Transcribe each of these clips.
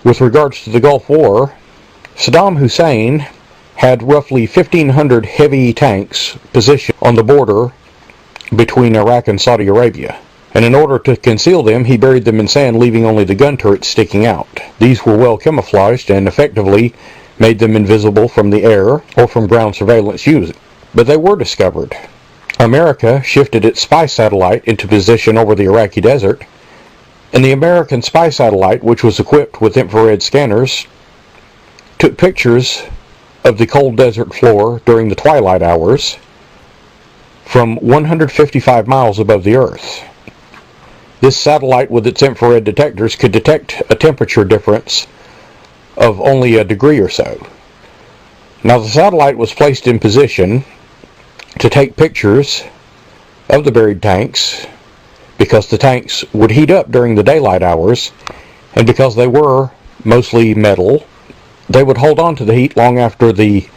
With regards to the Gulf War, Saddam Hussein had roughly 1,500 heavy tanks positioned on the border between Iraq and Saudi Arabia. And in order to conceal them, he buried them in sand, leaving only the gun turrets sticking out. These were well camouflaged and effectively made them invisible from the air or from ground surveillance using. But they were discovered. America shifted its spy satellite into position over the Iraqi desert, and the American spy satellite, which was equipped with infrared scanners, took pictures of the cold desert floor during the twilight hours from 155 miles above the Earth. This satellite with its infrared detectors could detect a temperature difference of only a degree or so. Now the satellite was placed in position to take pictures of the buried tanks because the tanks would heat up during the daylight hours, and because they were mostly metal, they would hold on to the heat long after the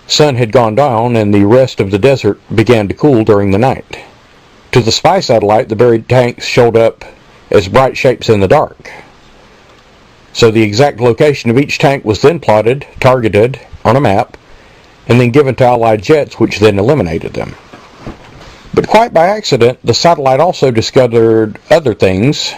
sun had gone down and the rest of the desert began to cool during the night. To the spy satellite, the buried tanks showed up as bright shapes in the dark. So the exact location of each tank was then plotted, targeted on a map, and then given to Allied jets, which then eliminated them. But quite by accident, the satellite also discovered other things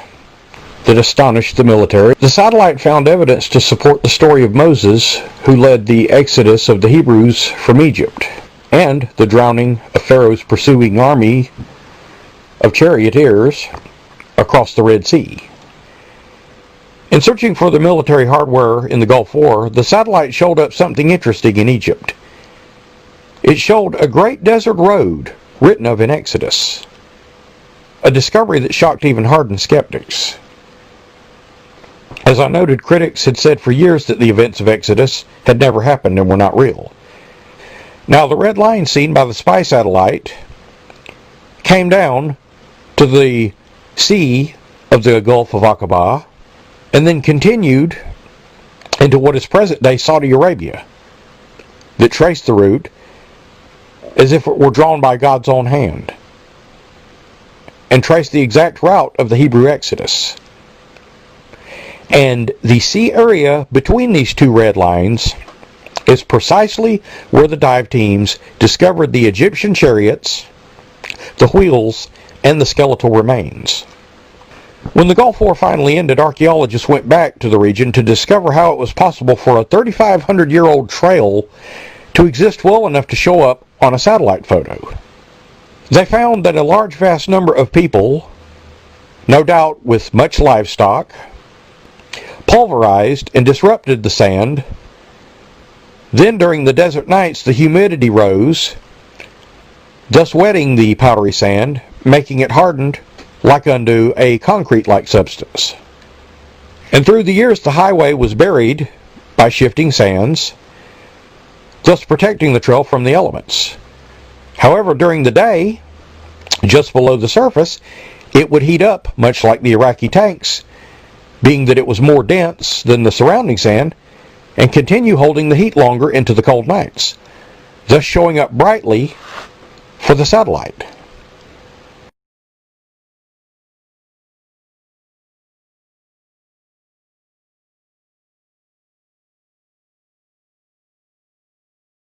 that astonished the military. The satellite found evidence to support the story of Moses, who led the exodus of the Hebrews from Egypt, and the drowning of Pharaoh's pursuing army of charioteers across the Red Sea. In searching for the military hardware in the Gulf War, the satellite showed up something interesting in Egypt. It showed a great desert road written of in Exodus, a discovery that shocked even hardened skeptics. As I noted, critics had said for years that the events of Exodus had never happened and were not real. Now, the red line seen by the spy satellite came down to the sea of the Gulf of Aqaba and then continued into what is present-day Saudi Arabia, that traced the route as if it were drawn by God's own hand, and traced the exact route of the Hebrew Exodus. And the sea area between these two red lines is precisely where the dive teams discovered the Egyptian chariots, the wheels, and the skeletal remains. When the Gulf War finally ended, archaeologists went back to the region to discover how it was possible for a 3,500-year-old trail to exist well enough to show up on a satellite photo. They found that a large vast number of people, no doubt with much livestock, pulverized and disrupted the sand. Then during the desert nights the humidity rose, thus wetting the powdery sand, making it hardened like unto a concrete-like substance. And through the years the highway was buried by shifting sands, thus protecting the trail from the elements. However, during the day, just below the surface, it would heat up, much like the Iraqi tanks, being that it was more dense than the surrounding sand, and continue holding the heat longer into the cold nights, thus showing up brightly for the satellite.